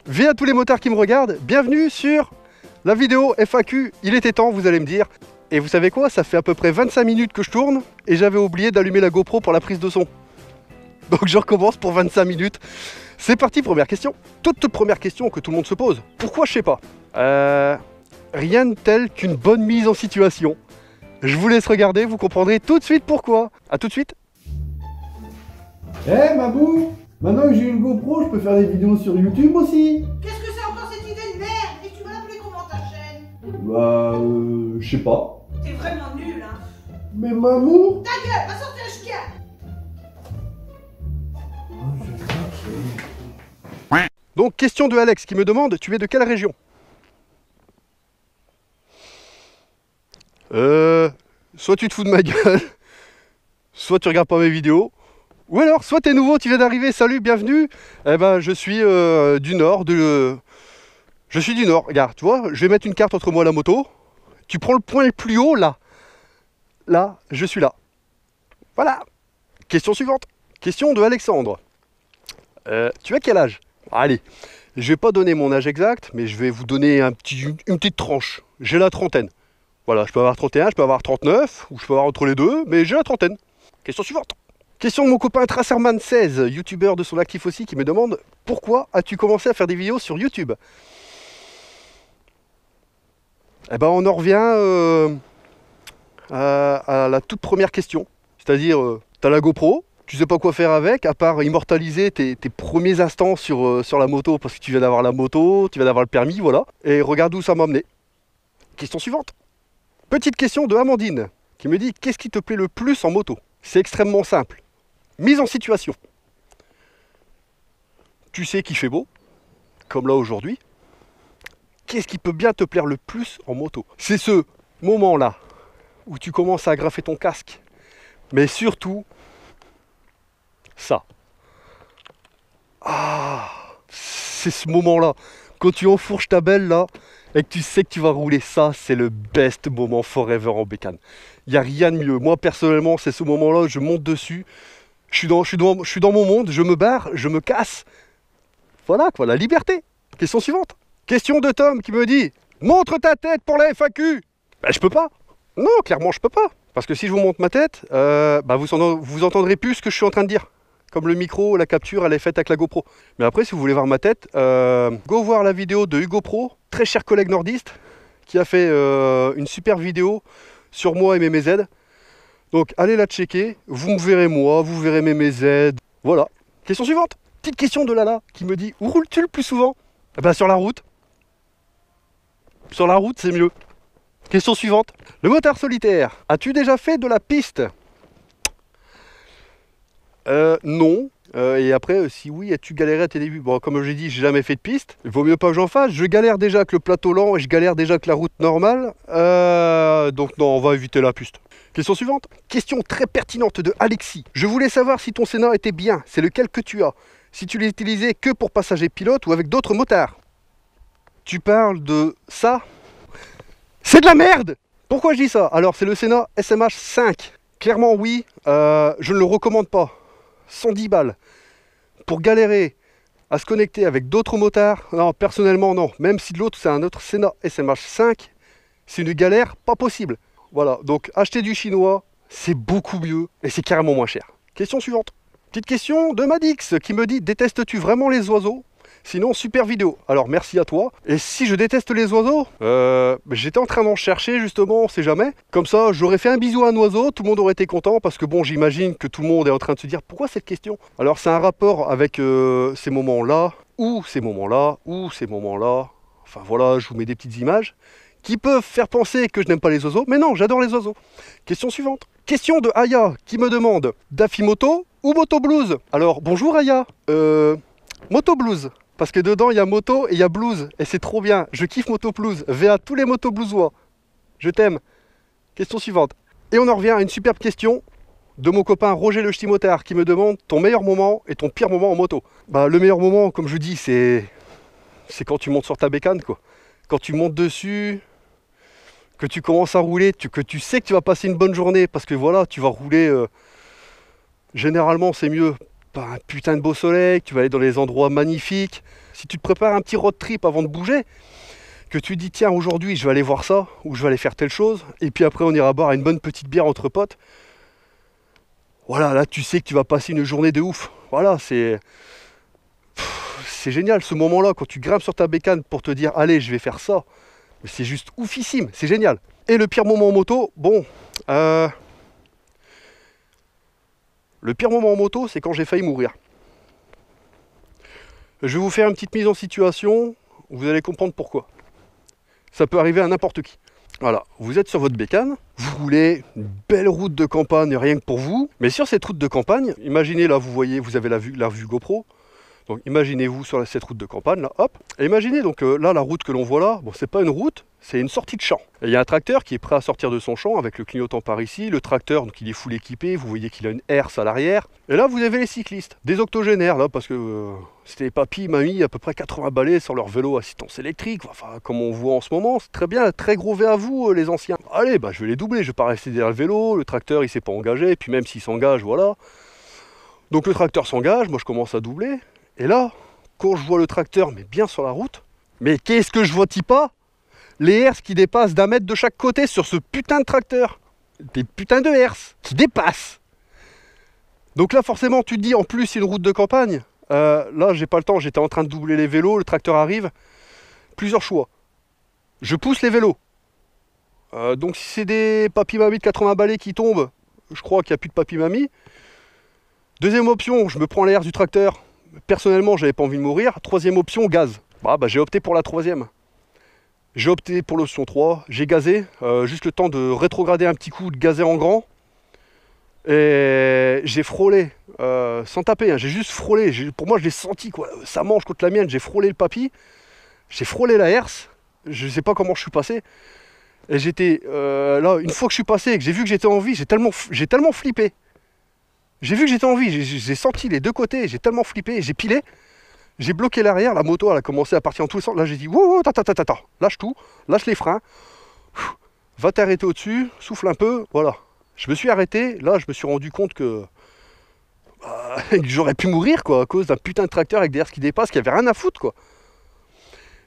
Vie à tous les motards qui me regardent, bienvenue sur la vidéo FAQ. Il était temps, vous allez me dire. Et vous savez quoi, ça fait à peu près 25 minutes que je tourne et j'avais oublié d'allumer la GoPro pour la prise de son. Donc je recommence pour 25 minutes. C'est parti, première question. Toute première question que tout le monde se pose. Pourquoi, je sais pas. Rien de tel qu'une bonne mise en situation. Je vous laisse regarder, vous comprendrez tout de suite pourquoi. A tout de suite. Eh Mabou, maintenant que j'ai une GoPro, je peux faire des vidéos sur YouTube aussi. Qu'est-ce que c'est encore cette idée de merde? Et tu vas l'appeler comment ta chaîne? Bah, je sais pas. T'es vraiment nul, hein. Mais Mamou. Ta gueule, va sortir le chien. Donc question de Alex qui me demande, tu es de quelle région? Soit tu te fous de ma gueule, soit tu regardes pas mes vidéos, ou alors soit t'es nouveau, tu viens d'arriver, salut, bienvenue. Eh ben je suis du nord, je suis du nord, regarde, tu vois, je vais mettre une carte entre moi et la moto, tu prends le point le plus haut là, je suis là. Voilà. Question suivante, question de Alexandre. Tu as quel âge? Allez, je vais pas donner mon âge exact, mais je vais vous donner une petite tranche. J'ai la trentaine. Voilà, je peux avoir 31, je peux avoir 39, ou je peux avoir entre les deux, mais j'ai la trentaine. Question suivante. Question de mon copain Tracerman16, youtubeur de son actif aussi, qui me demande « Pourquoi as-tu commencé à faire des vidéos sur YouTube ?» Eh ben on en revient à la toute première question. C'est-à-dire, tu as la GoPro, tu sais pas quoi faire avec, à part immortaliser tes premiers instants sur la moto, parce que tu viens d'avoir la moto, tu viens d'avoir le permis, voilà. Et regarde où ça m'a amené. Question suivante. Petite question de Amandine, qui me dit « Qu'est-ce qui te plaît le plus en moto ?» C'est extrêmement simple. Mise en situation. Tu sais qu'il fait beau, comme là aujourd'hui. Qu'est-ce qui peut bien te plaire le plus en moto? C'est ce moment-là, où tu commences à agrafer ton casque. Mais surtout, ça. Ah, c'est ce moment-là. Quand tu enfourches ta belle là, et que tu sais que tu vas rouler, ça, c'est le best moment forever en bécane. Il n'y a rien de mieux. Moi, personnellement, c'est ce moment-là où je monte dessus. Je suis dans mon monde, je me barre, je me casse. Voilà quoi, la liberté. Question suivante. Question de Tom qui me dit « Montre ta tête pour la FAQ !» Ben, je peux pas. Non, clairement, je peux pas. Parce que si je vous montre ma tête, vous entendrez plus ce que je suis en train de dire. Comme le micro, la capture, elle est faite avec la GoPro. Mais après, si vous voulez voir ma tête, go voir la vidéo de Hugo Pro, très cher collègue nordiste, qui a fait une super vidéo sur moi et mes MZ. Donc, allez la checker. Vous me verrez moi, vous verrez mes MZ. Voilà. Question suivante. Petite question de Lala, qui me dit « Où roules-tu le plus souvent ?» Eh ben, sur la route. Sur la route, c'est mieux. Question suivante. Le motard solitaire. As-tu déjà fait de la piste? Non. Et après, si oui, as-tu galéré à tes débuts? Bon, comme j'ai dit, j'ai jamais fait de piste. Il vaut mieux pas que j'en fasse. Je galère déjà avec le plateau lent et je galère déjà avec la route normale. Donc non, on va éviter la piste. Question suivante. Question très pertinente de Alexis. Je voulais savoir si ton Sénat était bien. C'est lequel que tu as? Si tu l'utilisais que pour passager pilote ou avec d'autres motards? Tu parles de ça? C'est de la merde! Pourquoi je dis ça? Alors, c'est le Sénat SMH 5. Clairement, oui. Je ne le recommande pas. 110 balles. Pour galérer à se connecter avec d'autres motards, non, personnellement, non. Même si l'autre, c'est un autre Sénat SMH 5, c'est une galère pas possible. Voilà, donc acheter du chinois, c'est beaucoup mieux et c'est carrément moins cher. Question suivante. Petite question de Madix qui me dit « Détestes-tu vraiment les oiseaux ? Sinon, super vidéo. » Alors, merci à toi. Et si je déteste les oiseaux, j'étais en train d'en chercher justement, on sait jamais. Comme ça, j'aurais fait un bisou à un oiseau, tout le monde aurait été content parce que bon, j'imagine que tout le monde est en train de se dire « Pourquoi cette question ?» Alors, c'est un rapport avec ces moments-là, ou ces moments-là, ou ces moments-là. Enfin voilà, je vous mets des petites images qui peuvent faire penser que je n'aime pas les oiseaux, mais non, j'adore les oiseaux. Question suivante. Question de Aya qui me demande Dafimoto ou Moto Blues? Alors, bonjour Aya, Moto Blues, parce que dedans il y a moto et il y a blues, et c'est trop bien, je kiffe Moto Blues, VA tous les motos bluesois, je t'aime. Question suivante. Et on en revient à une superbe question de mon copain Roger le Ch'ti-Motard qui me demande ton meilleur moment et ton pire moment en moto. Bah, le meilleur moment, comme je dis, c'est quand tu montes sur ta bécane, quoi. Quand tu montes dessus, que tu commences à rouler, que tu sais que tu vas passer une bonne journée, parce que voilà, tu vas rouler, généralement c'est mieux par un putain de beau soleil, que tu vas aller dans des endroits magnifiques, si tu te prépares un petit road trip avant de bouger, que tu dis tiens aujourd'hui je vais aller voir ça, ou je vais aller faire telle chose, et puis après on ira boire une bonne petite bière entre potes, voilà, là tu sais que tu vas passer une journée de ouf. Voilà, c'est génial ce moment-là, quand tu grimpes sur ta bécane pour te dire allez je vais faire ça, c'est juste oufissime, c'est génial. Et le pire moment en moto, bon, le pire moment en moto c'est quand j'ai failli mourir. Je vais vous faire une petite mise en situation, vous allez comprendre pourquoi. Ça peut arriver à n'importe qui. Voilà, vous êtes sur votre bécane, vous roulez une belle route de campagne rien que pour vous, mais sur cette route de campagne, imaginez là, vous voyez, vous avez la vue GoPro, donc imaginez-vous sur cette route de campagne là, hop, et imaginez donc là la route que l'on voit là, bon c'est pas une route, c'est une sortie de champ. Et il y a un tracteur qui est prêt à sortir de son champ avec le clignotant par ici, le tracteur donc il est full équipé, vous voyez qu'il a une herse à l'arrière, et là vous avez les cyclistes, des octogénaires là, parce que c'était papy, mamie, à peu près 80 balais sur leur vélo assistance électrique, enfin comme on voit en ce moment, c'est très bien, très gros V à vous les anciens. Allez, bah je vais les doubler, je vais pas rester derrière le vélo, le tracteur il s'est pas engagé, et puis même s'il s'engage, voilà. Donc le tracteur s'engage, moi je commence à doubler, et là, quand je vois le tracteur, mais bien sur la route, mais qu'est-ce que je vois pas? Les herses qui dépassent d'1 mètre de chaque côté sur ce putain de tracteur. Des putains de herses qui dépassent. Donc là forcément tu te dis, en plus c'est une route de campagne, là j'ai pas le temps, j'étais en train de doubler les vélos, le tracteur arrive, plusieurs choix. Je pousse les vélos. Donc si c'est des papy-mamie de 80 balais qui tombent, je crois qu'il n'y a plus de papy-mamie. Deuxième option, je me prends les herses du tracteur. Personnellement j'avais pas envie de mourir. Troisième option, gaz. Bah j'ai opté pour la troisième. J'ai opté pour l'option 3, j'ai gazé, juste le temps de rétrograder un petit coup, de gazer en grand. Et j'ai frôlé, sans taper, hein, j'ai juste frôlé, pour moi je l'ai senti quoi, ça mange contre la mienne, j'ai frôlé le papy, j'ai frôlé la herse, je sais pas comment je suis passé. Et j'étais, là, une fois que je suis passé et que j'ai vu que j'étais en vie, j'ai tellement flippé. J'ai vu que j'étais en vie, j'ai senti les deux côtés, j'ai tellement flippé, j'ai pilé. J'ai bloqué l'arrière, la moto elle a commencé à partir en tous les sens. Là j'ai dit wow, lâche tout, lâche les freins, va t'arrêter au-dessus, souffle un peu, voilà. Je me suis arrêté, là je me suis rendu compte que j'aurais pu mourir quoi, à cause d'un putain de tracteur avec des herses qui dépassent, qui avait rien à foutre quoi.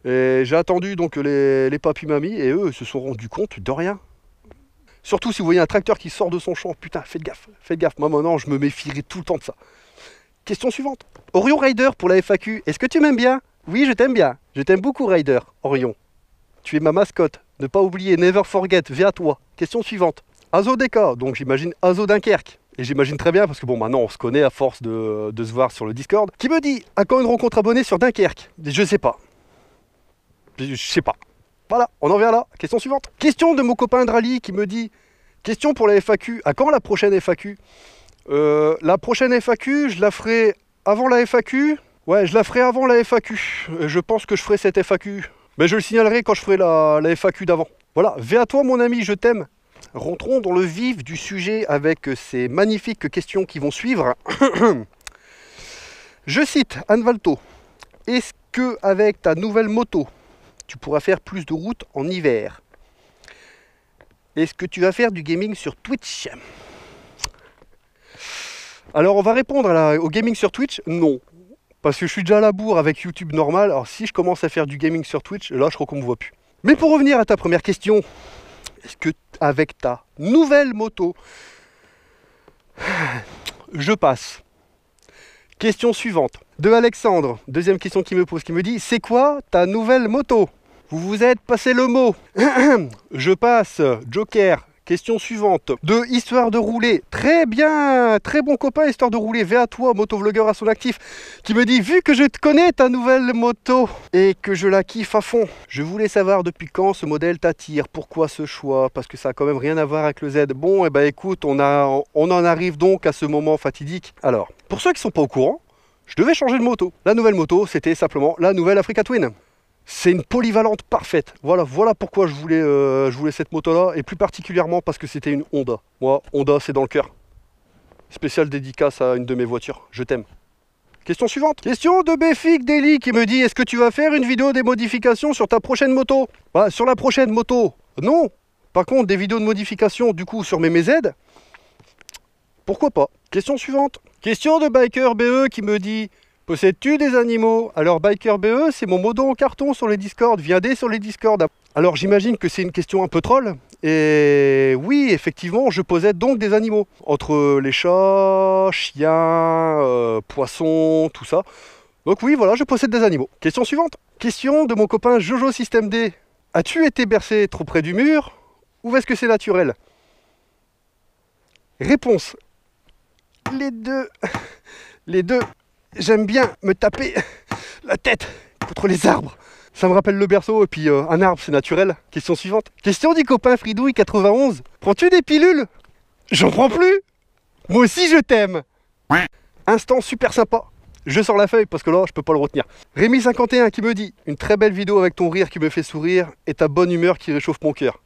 Et j'ai attendu donc les papy-mamies et eux se sont rendus compte de rien. Surtout si vous voyez un tracteur qui sort de son champ, putain faites gaffe, moi maintenant je me méfierai tout le temps de ça. Question suivante. Orion Rider pour la FAQ. Est-ce que tu m'aimes bien? Oui, je t'aime bien. Je t'aime beaucoup, Rider. Orion. Tu es ma mascotte. Ne pas oublier, never forget. Viens à toi. Question suivante. Azo Deka. Donc j'imagine Azo Dunkerque. Et j'imagine très bien, parce que bon, maintenant on se connaît à force de se voir sur le Discord. Qui me dit, à quand une rencontre abonnée sur Dunkerque? Je sais pas. Je sais pas. Voilà, on en vient là. Question suivante. Question de mon copain Drali qui me dit, question pour la FAQ. À quand la prochaine FAQ? La prochaine FAQ, je la ferai avant la FAQ. Ouais, je la ferai avant la FAQ. Je pense que je ferai cette FAQ. Mais je le signalerai quand je ferai la FAQ d'avant. Voilà, vais à toi mon ami, je t'aime. Rentrons dans le vif du sujet avec ces magnifiques questions qui vont suivre. Je cite Anne Valto. Est-ce que avec ta nouvelle moto, tu pourras faire plus de routes en hiver? Est-ce que tu vas faire du gaming sur Twitch? Alors on va répondre au gaming sur Twitch, non. Parce que je suis déjà à la bourre avec YouTube normal, alors si je commence à faire du gaming sur Twitch, là je crois qu'on me voit plus. Mais pour revenir à ta première question, est-ce que avec ta nouvelle moto, je passe. Question suivante, de Alexandre, deuxième question qu'il me pose, qui me dit, c'est quoi ta nouvelle moto? Vous vous êtes passé le mot. Je passe, Joker. Question suivante, de Histoire de rouler, très bien, très bon copain Histoire de rouler, va à toi, motovlogueur à son actif, qui me dit, vu que je te connais ta nouvelle moto, et que je la kiffe à fond, je voulais savoir depuis quand ce modèle t'attire, pourquoi ce choix, parce que ça a quand même rien à voir avec le Z. Bon, et ben écoute, on en arrive donc à ce moment fatidique. Alors, pour ceux qui sont pas au courant, je devais changer de moto. La nouvelle moto, c'était simplement la nouvelle Africa Twin. C'est une polyvalente parfaite. Voilà pourquoi je voulais cette moto-là, et plus particulièrement parce que c'était une Honda. Moi, Honda, c'est dans le cœur. Spéciale dédicace à une de mes voitures. Je t'aime. Question suivante. Question de Béfic Deli qui me dit, est-ce que tu vas faire une vidéo des modifications sur ta prochaine moto? Bah, sur la prochaine moto, non. Par contre, des vidéos de modification, du coup, sur mes MZ, pourquoi pas. Question suivante. Question de Biker BE qui me dit: possèdes-tu des animaux? Alors Biker BE, c'est mon modo en carton sur les Discord, viendez sur les Discord. Alors j'imagine que c'est une question un peu troll. Et oui, effectivement, je possède donc des animaux. Entre les chats, chiens, poissons, tout ça. Donc oui, voilà, je possède des animaux. Question suivante. Question de mon copain Jojo System D. As-tu été bercé trop près du mur ou est-ce que c'est naturel? Réponse. Les deux. Les deux. J'aime bien me taper la tête contre les arbres. Ça me rappelle le berceau et puis un arbre c'est naturel. Question suivante. Question du copain Fridouille91. Prends-tu des pilules? J'en prends plus. Moi aussi je t'aime. Instant super sympa. Je sors la feuille parce que là je peux pas le retenir. Rémi51 qui me dit: une très belle vidéo avec ton rire qui me fait sourire et ta bonne humeur qui réchauffe mon cœur.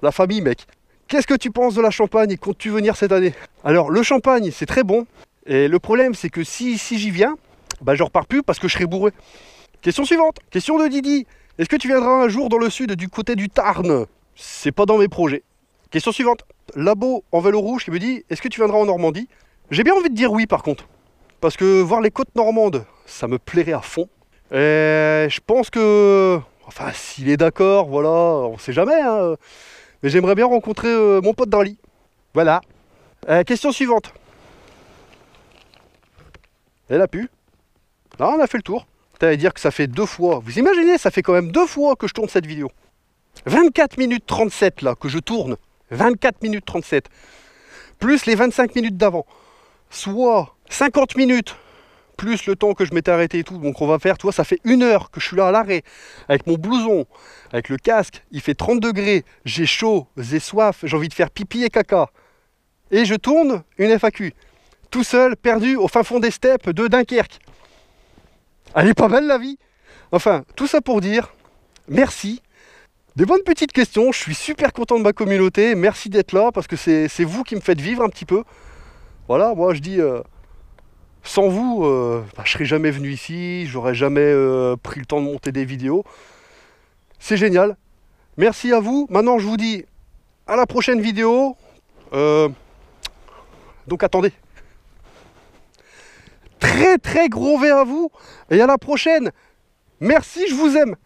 La famille mec. Qu'est-ce que tu penses de la Champagne et comptes-tu venir cette année? Alors le champagne c'est très bon. Et le problème c'est que si j'y viens, bah je repars plus parce que je serai bourré. Question suivante. Question de Didi. Est-ce que tu viendras un jour dans le sud du côté du Tarn? C'est pas dans mes projets. Question suivante. Labo en vélo rouge qui me dit: est-ce que tu viendras en Normandie? J'ai bien envie de dire oui par contre. Parce que voir les côtes normandes, ça me plairait à fond. Et je pense que... Enfin, s'il est d'accord, voilà, on sait jamais. Hein, mais j'aimerais bien rencontrer mon pote Darly. Voilà. Question suivante. Elle a pu. Là, on a fait le tour. T'allais dire que ça fait 2 fois. Vous imaginez, ça fait quand même 2 fois que je tourne cette vidéo. 24 minutes 37 là, que je tourne. 24 minutes 37. Plus les 25 minutes d'avant. Soit 50 minutes, plus le temps que je m'étais arrêté et tout. Donc on va faire, tu vois, ça fait 1 heure que je suis là à l'arrêt. Avec mon blouson, avec le casque. Il fait 30 degrés. J'ai chaud, j'ai soif, j'ai envie de faire pipi et caca. Et je tourne une FAQ. Tout seul, perdu au fin fond des steppes de Dunkerque. Elle est pas belle la vie. Enfin, tout ça pour dire merci. Des bonnes petites questions. Je suis super content de ma communauté. Merci d'être là parce que c'est vous qui me faites vivre un petit peu. Voilà, moi je dis sans vous, je serais jamais venu ici. J'aurais jamais pris le temps de monter des vidéos. C'est génial. Merci à vous. Maintenant, je vous dis à la prochaine vidéo. Donc attendez. Très très gros V à vous et à la prochaine. Merci, je vous aime.